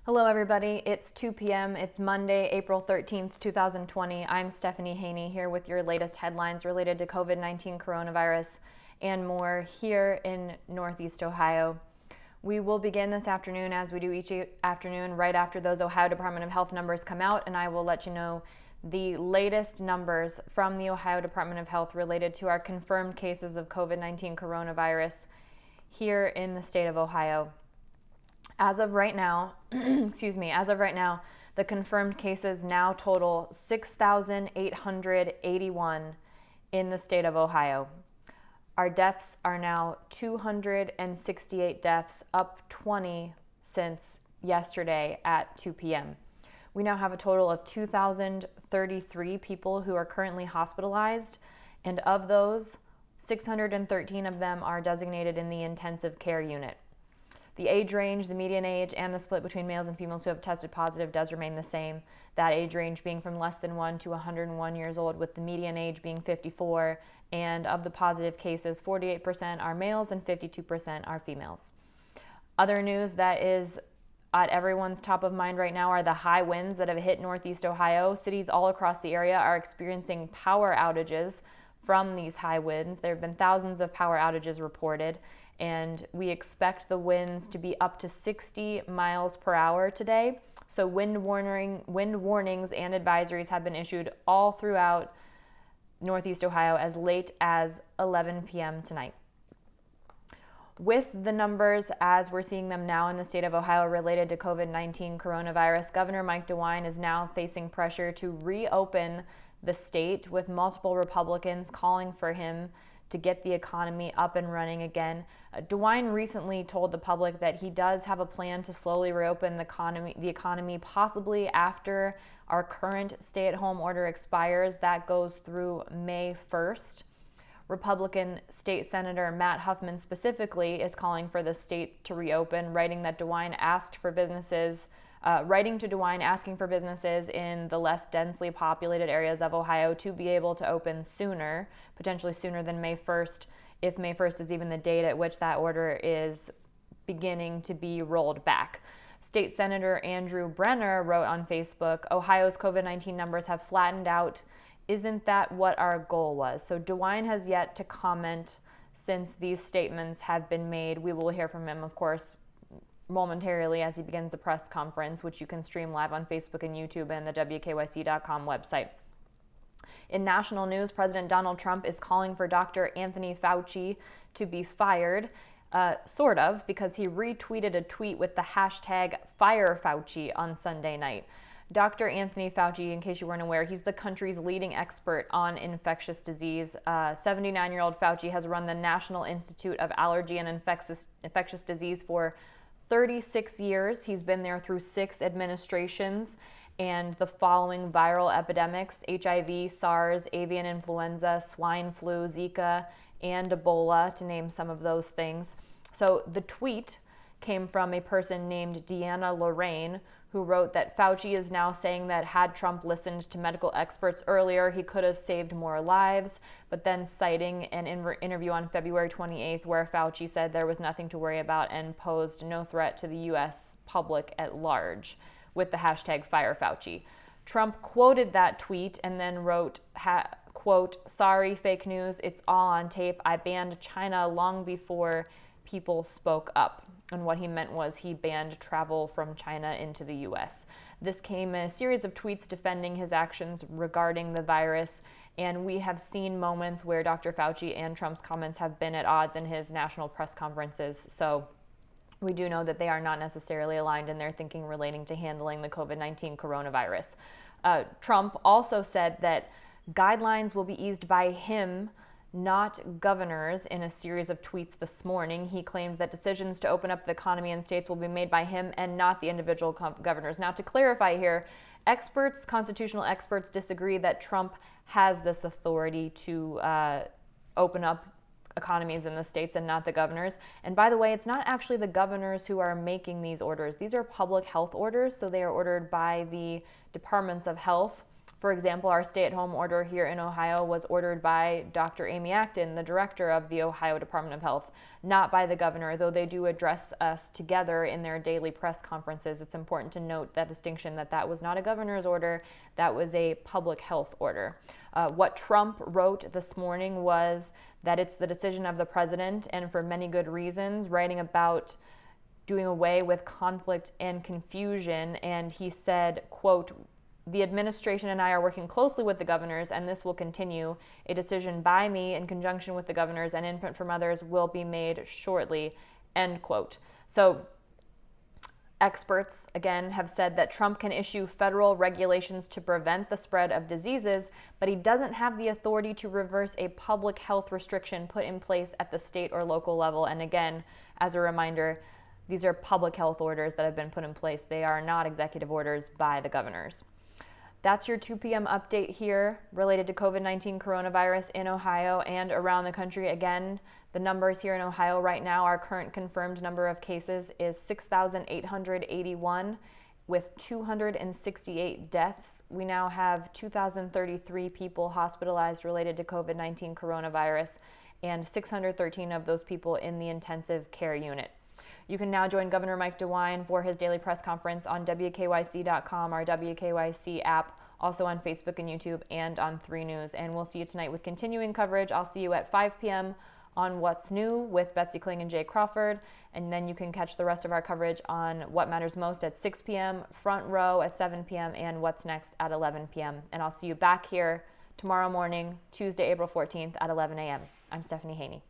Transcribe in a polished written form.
Hello everybody, it's 2 p.m. It's Monday, April 13th, 2020. I'm Stephanie Haney here with your latest headlines related to COVID-19 coronavirus and more here in Northeast Ohio. We will begin this afternoon, as we do each afternoon, right after those Ohio Department of Health numbers come out, and I will let you know the latest numbers from the Ohio Department of Health related to our confirmed cases of COVID-19 coronavirus here in the state of Ohio. As of right now, the confirmed cases now total 6,881 in the state of Ohio. Our deaths are now 268 deaths, up 20 since yesterday at 2 p.m. We now have a total of 2,033 people who are currently hospitalized, and of those, 613 of them are designated in the intensive care unit. The age range, the median age, and the split between males and females who have tested positive does remain the same. That age range being from less than 1 to 101 years old, with the median age being 54. And of the positive cases, 48% are males and 52% are females. Other news that is at everyone's top of mind right now are the high winds that have hit Northeast Ohio. Cities all across the area are experiencing power outages from these high winds. There have been thousands of power outages reported, and we expect the winds to be up to 60 miles per hour today. So wind warnings and advisories have been issued all throughout Northeast Ohio as late as 11 p.m. tonight. With the numbers as we're seeing them now in the state of Ohio related to COVID-19 coronavirus, Governor Mike DeWine is now facing pressure to reopen the state, with multiple Republicans calling for him to get the economy up and running again. DeWine recently told the public that he does have a plan to slowly reopen the economy possibly after our current stay-at-home order expires. That goes through May 1st. Republican State Senator Matt Huffman specifically is calling for the state to reopen, writing to DeWine asking for businesses in the less densely populated areas of Ohio to be able to open sooner, potentially sooner than May 1st, if May 1st is even the date at which that order is beginning to be rolled back. State Senator Andrew Brenner wrote on Facebook, "Ohio's COVID-19 numbers have flattened out. Isn't that what our goal was?" So DeWine has yet to comment since these statements have been made. We will hear from him, of course, momentarily as he begins the press conference, which you can stream live on Facebook and YouTube and the WKYC.com website. In national news, President Donald Trump is calling for Dr. Anthony Fauci to be fired, sort of, because he retweeted a tweet with the hashtag #FireFauci on Sunday night. Dr. Anthony Fauci, in case you weren't aware, he's the country's leading expert on infectious disease. 79-year-old Fauci has run the National Institute of Allergy and Infectious Disease for 36 years. He's been there through 6 administrations and the following viral epidemics: HIV, SARS, avian influenza, swine flu, Zika, and Ebola, to name some of those things. So the tweet came from a person named Deanna Lorraine, who wrote that Fauci is now saying that had Trump listened to medical experts earlier, he could have saved more lives, but then citing an interview on February 28th where Fauci said there was nothing to worry about and posed no threat to the U.S. public at large with the hashtag #FireFauci. Trump quoted that tweet and then wrote, quote, "Sorry, fake news, it's all on tape. I banned China long before people spoke up." And what he meant was he banned travel from China into the U.S. This came in a series of tweets defending his actions regarding the virus, and we have seen moments where Dr. Fauci and Trump's comments have been at odds in his national press conferences. So we do know that they are not necessarily aligned in their thinking relating to handling the COVID-19 coronavirus. Trump also said that guidelines will be eased by him, not governors. In a series of tweets this morning, he claimed that decisions to open up the economy in states will be made by him and not the individual governors. Now, to clarify here, constitutional experts disagree that Trump has this authority to open up economies in the states and not the governors. And by the way, it's not actually the governors who are making these orders. These are public health orders, so they are ordered by the departments of health For example, our stay-at-home order here in Ohio was ordered by Dr. Amy Acton, the director of the Ohio Department of Health, not by the governor, though they do address us together in their daily press conferences. It's important to note that distinction, that was not a governor's order, that was a public health order. What Trump wrote this morning was that it's the decision of the president, and for many good reasons, writing about doing away with conflict and confusion. And he said, quote, "The administration and I are working closely with the governors, and this will continue. A decision by me in conjunction with the governors and input from others will be made shortly," end quote. So experts, again, have said that Trump can issue federal regulations to prevent the spread of diseases, but he doesn't have the authority to reverse a public health restriction put in place at the state or local level. And again, as a reminder, these are public health orders that have been put in place. They are not executive orders by the governors. That's your 2 p.m. update here related to COVID-19 coronavirus in Ohio and around the country. Again, the numbers here in Ohio right now, our current confirmed number of cases is 6,881 with 268 deaths. We now have 2,033 people hospitalized related to COVID-19 coronavirus and 613 of those people in the intensive care unit. You can now join Governor Mike DeWine for his daily press conference on WKYC.com, our WKYC app, also on Facebook and YouTube, and on 3 News. And we'll see you tonight with continuing coverage. I'll see you at 5 p.m. on What's New with Betsy Kling and Jay Crawford. And then you can catch the rest of our coverage on What Matters Most at 6 p.m., Front Row at 7 p.m., and What's Next at 11 p.m. And I'll see you back here tomorrow morning, Tuesday, April 14th at 11 a.m. I'm Stephanie Haney.